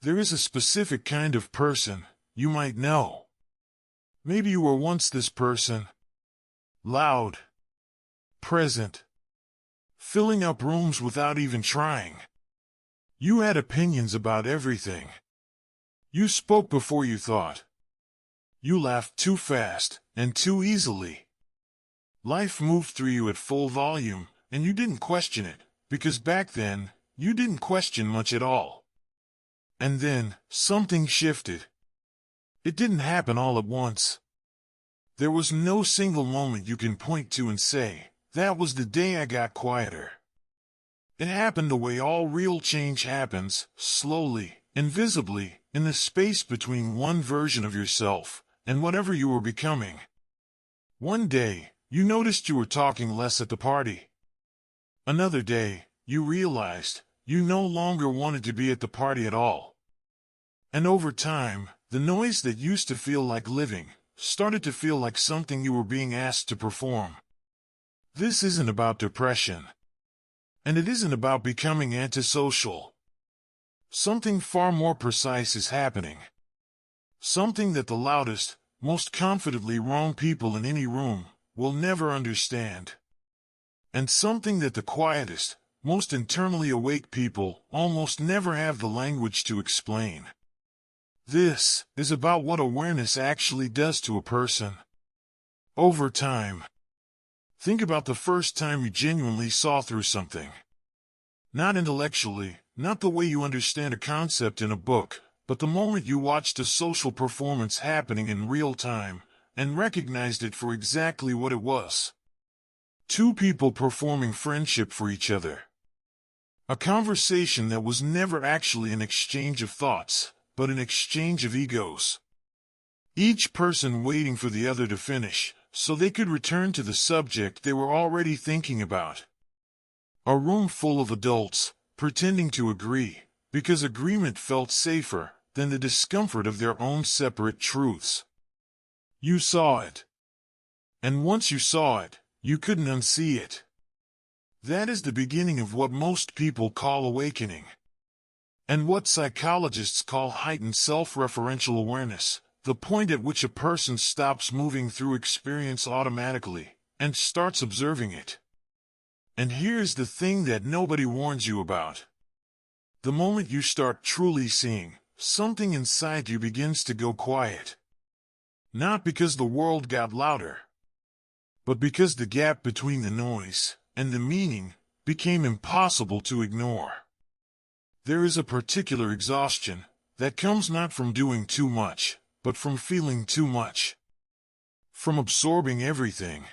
There is a specific kind of person you might know. Maybe you were once this person. Loud. Present. Filling up rooms without even trying. You had opinions about everything. You spoke before you thought. You laughed too fast and too easily. Life moved through you at full volume, and you didn't question it, because back then, you didn't question much at all. And then, something shifted. It didn't happen all at once. There was no single moment you can point to and say, that was the day I got quieter. It happened the way all real change happens, slowly, invisibly, in the space between one version of yourself and whatever you were becoming. One day, you noticed you were talking less at the party. Another day, you realized you no longer wanted to be at the party at all. And over time, the noise that used to feel like living started to feel like something you were being asked to perform. This isn't about depression. And it isn't about becoming antisocial. Something far more precise is happening. Something that the loudest, most confidently wrong people in any room will never understand. And something that the quietest, most internally awake people almost never have the language to explain. This is about what awareness actually does to a person. Over time. Think about the first time you genuinely saw through something. Not intellectually, not the way you understand a concept in a book, but the moment you watched a social performance happening in real time and recognized it for exactly what it was. Two people performing friendship for each other. A conversation that was never actually an exchange of thoughts, but an exchange of egos. Each person waiting for the other to finish, so they could return to the subject they were already thinking about. A room full of adults, pretending to agree, because agreement felt safer than the discomfort of their own separate truths. You saw it. And once you saw it, you couldn't unsee it. That is the beginning of what most people call awakening. And what psychologists call heightened self-referential awareness, the point at which a person stops moving through experience automatically and starts observing it. And here's the thing that nobody warns you about. The moment you start truly seeing, something inside you begins to go quiet. Not because the world got louder, but because the gap between the noise and the meaning became impossible to ignore. There is a particular exhaustion that comes not from doing too much, but from feeling too much. From absorbing everything.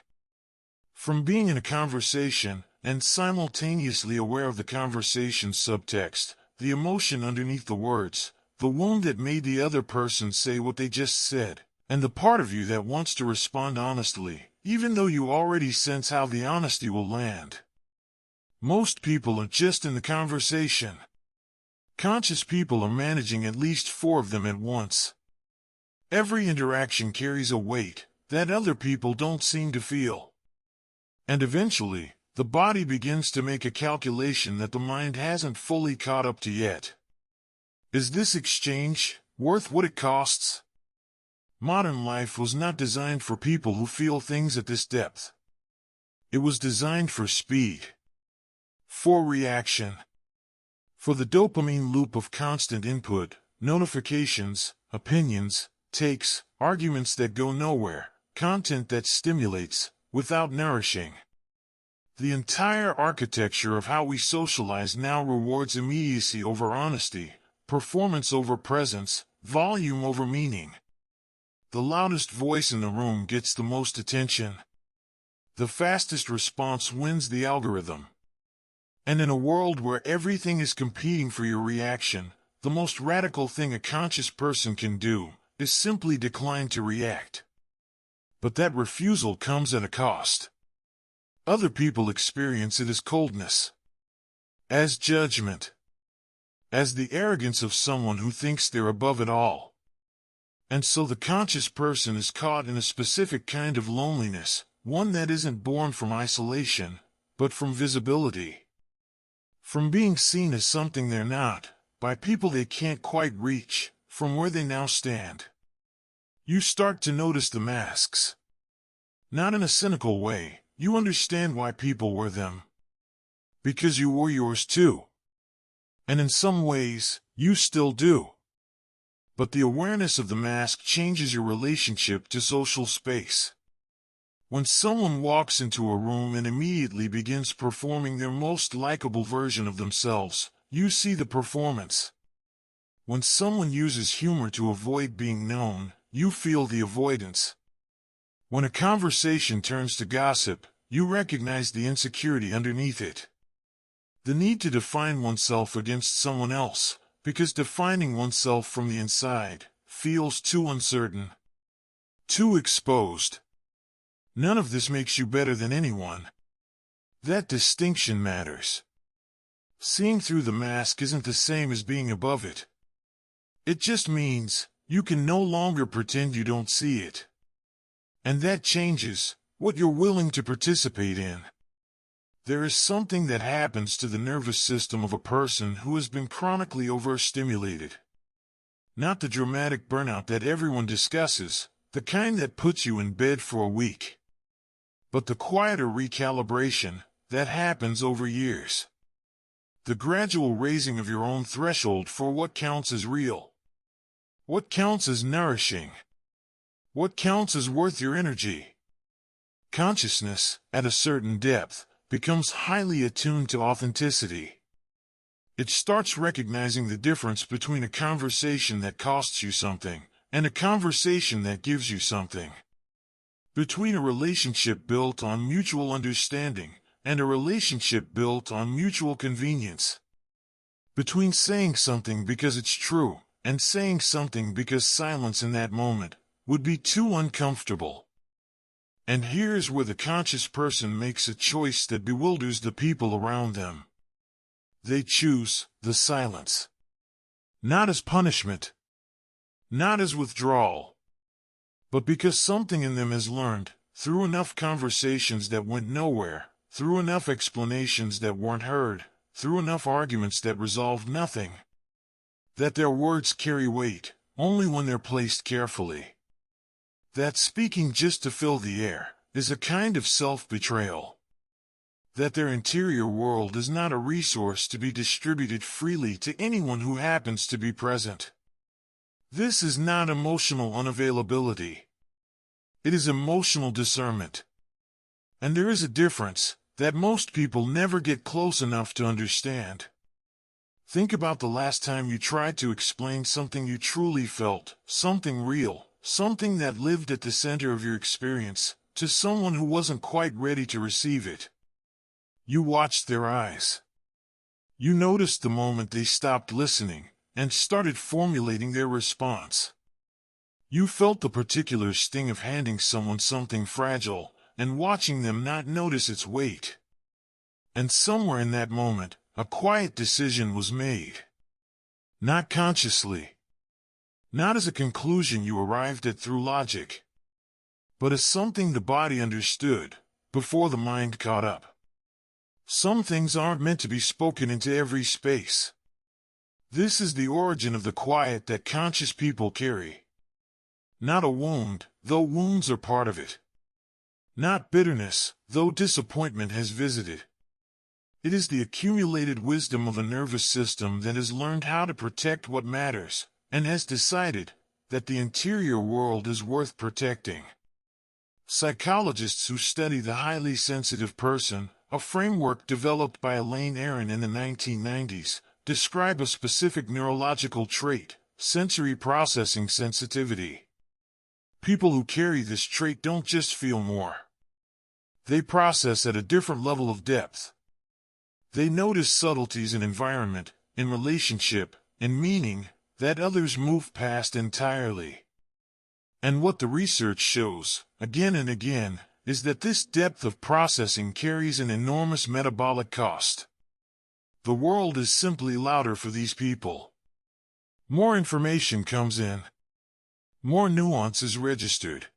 From being in a conversation and simultaneously aware of the conversation's subtext, the emotion underneath the words, the wound that made the other person say what they just said, and the part of you that wants to respond honestly, even though you already sense how the honesty will land. Most people are just in the conversation. Conscious people are managing at least 4 of them at once. Every interaction carries a weight that other people don't seem to feel. And eventually, the body begins to make a calculation that the mind hasn't fully caught up to yet. Is this exchange worth what it costs? Modern life was not designed for people who feel things at this depth. It was designed for speed. For reaction. For the dopamine loop of constant input, notifications, opinions, takes, arguments that go nowhere, content that stimulates, without nourishing. The entire architecture of how we socialize now rewards immediacy over honesty, performance over presence, volume over meaning. The loudest voice in the room gets the most attention. The fastest response wins the algorithm. And in a world where everything is competing for your reaction, the most radical thing a conscious person can do is simply decline to react. But that refusal comes at a cost. Other people experience it as coldness, as judgment, as the arrogance of someone who thinks they're above it all. And so the conscious person is caught in a specific kind of loneliness, one that isn't born from isolation, but from visibility. From being seen as something they're not, by people they can't quite reach from where they now stand. You start to notice the masks. Not in a cynical way, you understand why people wear them. Because you wore yours too. And in some ways, you still do. But the awareness of the mask changes your relationship to social space. When someone walks into a room and immediately begins performing their most likable version of themselves, you see the performance. When someone uses humor to avoid being known, you feel the avoidance. When a conversation turns to gossip, you recognize the insecurity underneath it. The need to define oneself against someone else, because defining oneself from the inside feels too uncertain, too exposed. None of this makes you better than anyone. That distinction matters. Seeing through the mask isn't the same as being above it. It just means you can no longer pretend you don't see it. And that changes what you're willing to participate in. There is something that happens to the nervous system of a person who has been chronically overstimulated. Not the dramatic burnout that everyone discusses, the kind that puts you in bed for a week. But the quieter recalibration that happens over years. The gradual raising of your own threshold for what counts as real. What counts as nourishing? What counts as worth your energy? Consciousness, at a certain depth, becomes highly attuned to authenticity. It starts recognizing the difference between a conversation that costs you something and a conversation that gives you something. Between a relationship built on mutual understanding and a relationship built on mutual convenience. Between saying something because it's true and saying something because silence in that moment would be too uncomfortable. And here's where the conscious person makes a choice that bewilders the people around them. They choose the silence. Not as punishment. Not as withdrawal. But because something in them has learned, through enough conversations that went nowhere, through enough explanations that weren't heard, through enough arguments that resolved nothing, that their words carry weight only when they're placed carefully. That speaking just to fill the air is a kind of self-betrayal. That their interior world is not a resource to be distributed freely to anyone who happens to be present. This is not emotional unavailability. It is emotional discernment. And there is a difference that most people never get close enough to understand. Think about the last time you tried to explain something you truly felt, something real, something that lived at the center of your experience, to someone who wasn't quite ready to receive it. You watched their eyes. You noticed the moment they stopped listening and started formulating their response. You felt the particular sting of handing someone something fragile and watching them not notice its weight. And somewhere in that moment, a quiet decision was made. Not consciously. Not as a conclusion you arrived at through logic, but as something the body understood before the mind caught up. Some things aren't meant to be spoken into every space. This is the origin of the quiet that conscious people carry. Not a wound, though wounds are part of it. Not bitterness, though disappointment has visited. It is the accumulated wisdom of a nervous system that has learned how to protect what matters, and has decided that the interior world is worth protecting. Psychologists who study the highly sensitive person, a framework developed by Elaine Aron in the 1990s, describe a specific neurological trait, sensory processing sensitivity. People who carry this trait don't just feel more. They process at a different level of depth. They notice subtleties in environment, in relationship, in meaning, that others move past entirely. And what the research shows, again and again, is that this depth of processing carries an enormous metabolic cost. The world is simply louder for these people. More information comes in. More nuance is registered.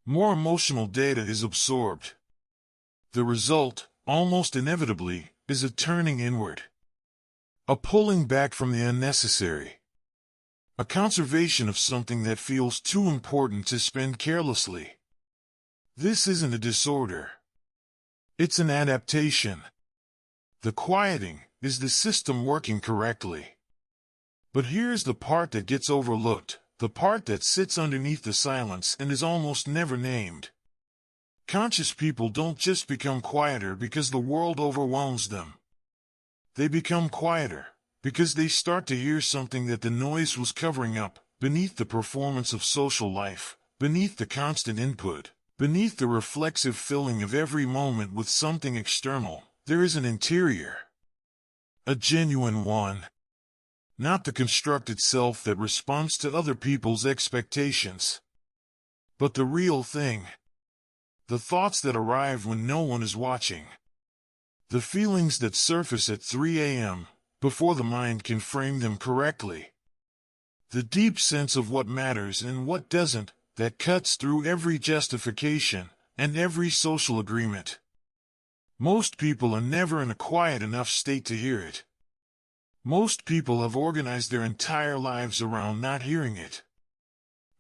More emotional data is absorbed. The result, almost inevitably, is a turning inward. A pulling back from the unnecessary. A conservation of something that feels too important to spend carelessly. This isn't a disorder. It's an adaptation. The quieting is the system working correctly. But here's the part that gets overlooked, the part that sits underneath the silence and is almost never named. Conscious people don't just become quieter because the world overwhelms them. They become quieter because they start to hear something that the noise was covering up, beneath the performance of social life, beneath the constant input, beneath the reflexive filling of every moment with something external. There is an interior. A genuine one. Not the constructed self that responds to other people's expectations. But the real thing. The thoughts that arrive when no one is watching. The feelings that surface at 3 a.m., before the mind can frame them correctly. The deep sense of what matters and what doesn't, that cuts through every justification and every social agreement. Most people are never in a quiet enough state to hear it. Most people have organized their entire lives around not hearing it.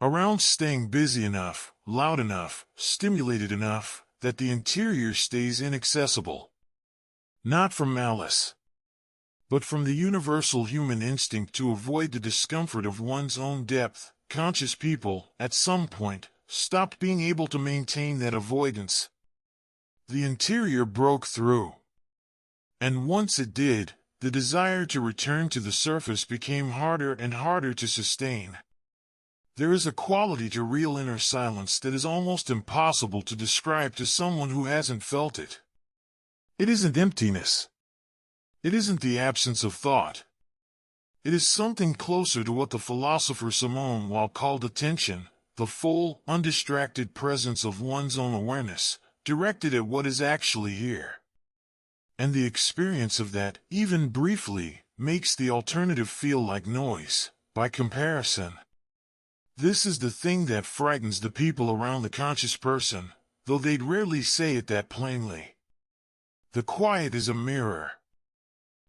Around staying busy enough, loud enough, stimulated enough, that the interior stays inaccessible. Not from malice, but from the universal human instinct to avoid the discomfort of one's own depth. Conscious people, at some point, stopped being able to maintain that avoidance. The interior broke through. And once it did, the desire to return to the surface became harder and harder to sustain. There is a quality to real inner silence that is almost impossible to describe to someone who hasn't felt it. It isn't emptiness. It isn't the absence of thought. It is something closer to what the philosopher Simone Weil called attention, the full, undistracted presence of one's own awareness, directed at what is actually here. And the experience of that, even briefly, makes the alternative feel like noise, by comparison. This is the thing that frightens the people around the conscious person, though they'd rarely say it that plainly. The quiet is a mirror.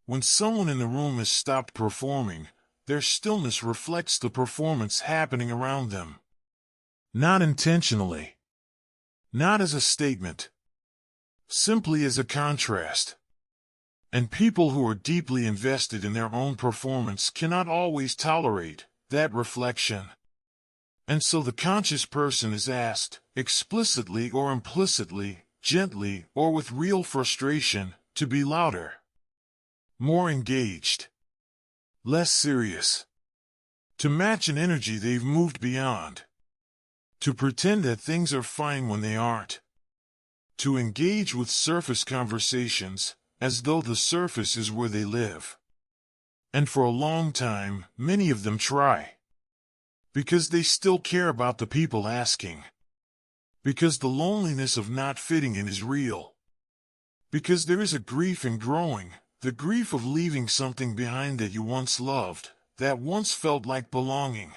When someone in the room has stopped performing, their stillness reflects the performance happening around them. Not intentionally. Not as a statement. Simply as a contrast. And people who are deeply invested in their own performance cannot always tolerate that reflection. And so the conscious person is asked, explicitly or implicitly, gently or with real frustration, to be louder. More engaged. Less serious. To match an energy they've moved beyond. To pretend that things are fine when they aren't. To engage with surface conversations, as though the surface is where they live. And for a long time, many of them try. Because they still care about the people asking. Because the loneliness of not fitting in is real. Because there is a grief in growing, the grief of leaving something behind that you once loved, that once felt like belonging.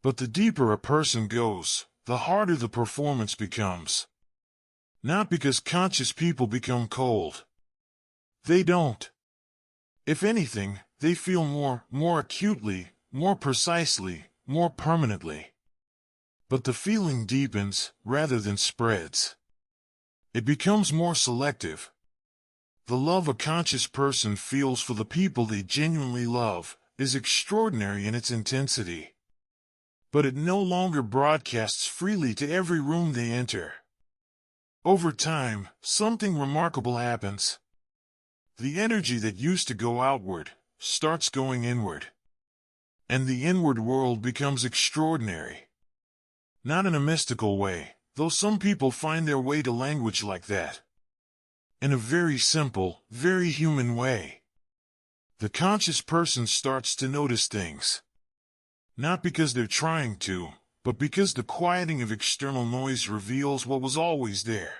But the deeper a person goes, the harder the performance becomes. Not because conscious people become cold. They don't. If anything, they feel more acutely, more precisely, more permanently. But the feeling deepens, rather than spreads. It becomes more selective. The love a conscious person feels for the people they genuinely love is extraordinary in its intensity. But it no longer broadcasts freely to every room they enter. Over time, something remarkable happens. The energy that used to go outward starts going inward. And the inward world becomes extraordinary. Not in a mystical way, though some people find their way to language like that. In a very simple, very human way. The conscious person starts to notice things. Not because they're trying to, but because the quieting of external noise reveals what was always there.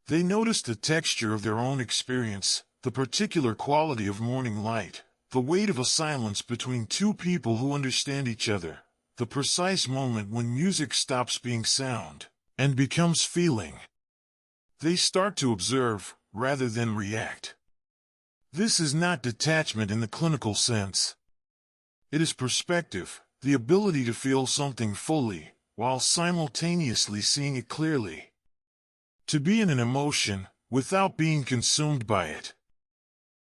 They notice the texture of their own experience, the particular quality of morning light, the weight of a silence between two people who understand each other, the precise moment when music stops being sound and becomes feeling. They start to observe, rather than react. This is not detachment in the clinical sense. It is perspective, the ability to feel something fully, while simultaneously seeing it clearly. To be in an emotion, without being consumed by it.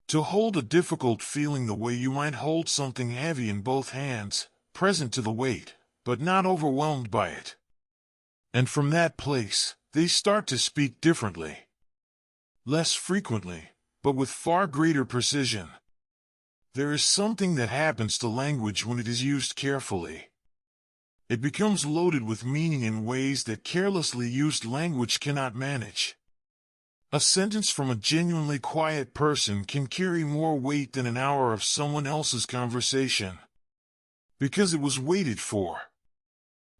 To hold a difficult feeling the way you might hold something heavy in both hands, present to the weight, but not overwhelmed by it. And from that place, they start to speak differently. Less frequently, but with far greater precision. There is something that happens to language when it is used carefully. It becomes loaded with meaning in ways that carelessly used language cannot manage. A sentence from a genuinely quiet person can carry more weight than an hour of someone else's conversation. Because it was waited for.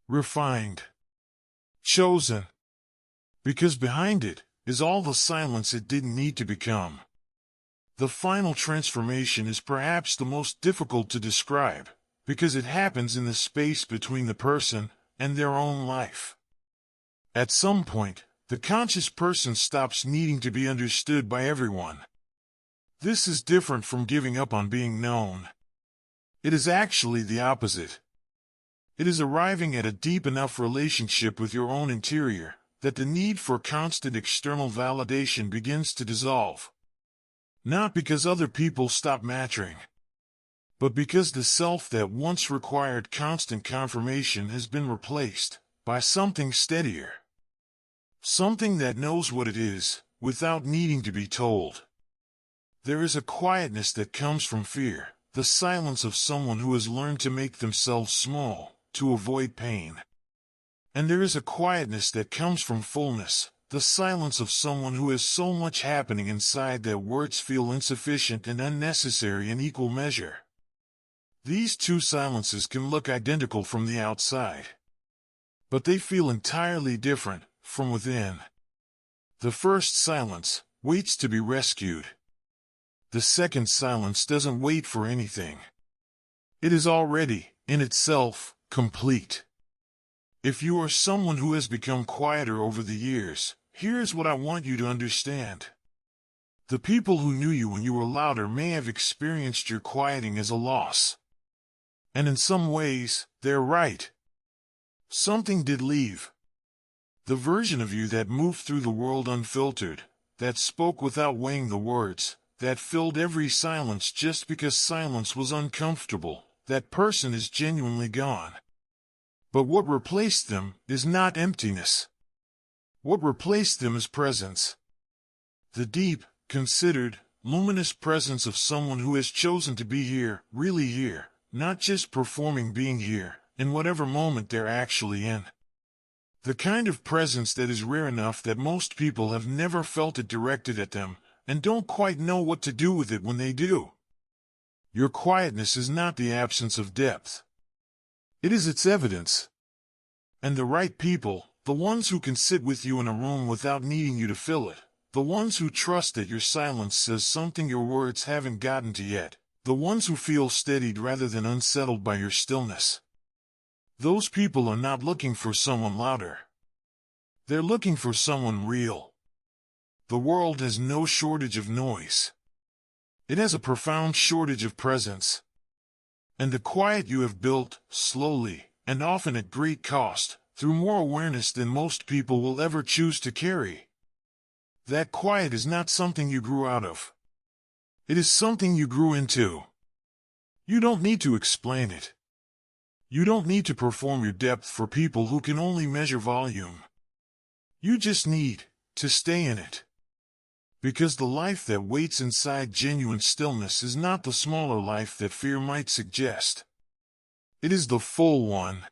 Refined. Chosen. Because behind it is all the silence it didn't need to become. The final transformation is perhaps the most difficult to describe, because it happens in the space between the person and their own life. At some point, the conscious person stops needing to be understood by everyone. This is different from giving up on being known. It is actually the opposite. It is arriving at a deep enough relationship with your own interior that the need for constant external validation begins to dissolve. Not because other people stop mattering, but because the self that once required constant confirmation has been replaced by something steadier. Something that knows what it is, without needing to be told. There is a quietness that comes from fear, the silence of someone who has learned to make themselves small, to avoid pain. And there is a quietness that comes from fullness, the silence of someone who has so much happening inside that words feel insufficient and unnecessary in equal measure. These two silences can look identical from the outside. But they feel entirely different from within. The first silence waits to be rescued. The second silence doesn't wait for anything. It is already, in itself, complete. If you are someone who has become quieter over the years, here's what I want you to understand. The people who knew you when you were louder may have experienced your quieting as a loss. And in some ways, they're right. Something did leave. The version of you that moved through the world unfiltered, that spoke without weighing the words, that filled every silence just because silence was uncomfortable, that person is genuinely gone. But what replaced them is not emptiness. What replaced them is presence. The deep, considered, luminous presence of someone who has chosen to be here, really here, not just performing being here, in whatever moment they're actually in. The kind of presence that is rare enough that most people have never felt it directed at them, and don't quite know what to do with it when they do. Your quietness is not the absence of depth. It is its evidence. And the right people, the ones who can sit with you in a room without needing you to fill it, the ones who trust that your silence says something your words haven't gotten to yet, the ones who feel steadied rather than unsettled by your stillness. Those people are not looking for someone louder. They're looking for someone real. The world has no shortage of noise. It has a profound shortage of presence. And the quiet you have built, slowly, and often at great cost, through more awareness than most people will ever choose to carry. That quiet is not something you grew out of. It is something you grew into. You don't need to explain it. You don't need to perform your depth for people who can only measure volume. You just need to stay in it. Because the life that waits inside genuine stillness is not the smaller life that fear might suggest. It is the full one.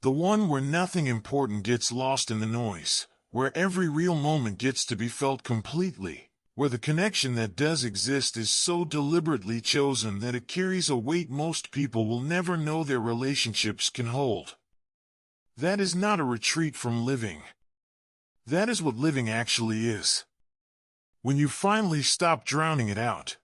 The one where nothing important gets lost in the noise, where every real moment gets to be felt completely, where the connection that does exist is so deliberately chosen that it carries a weight most people will never know their relationships can hold. That is not a retreat from living. That is what living actually is. When you finally stop drowning it out,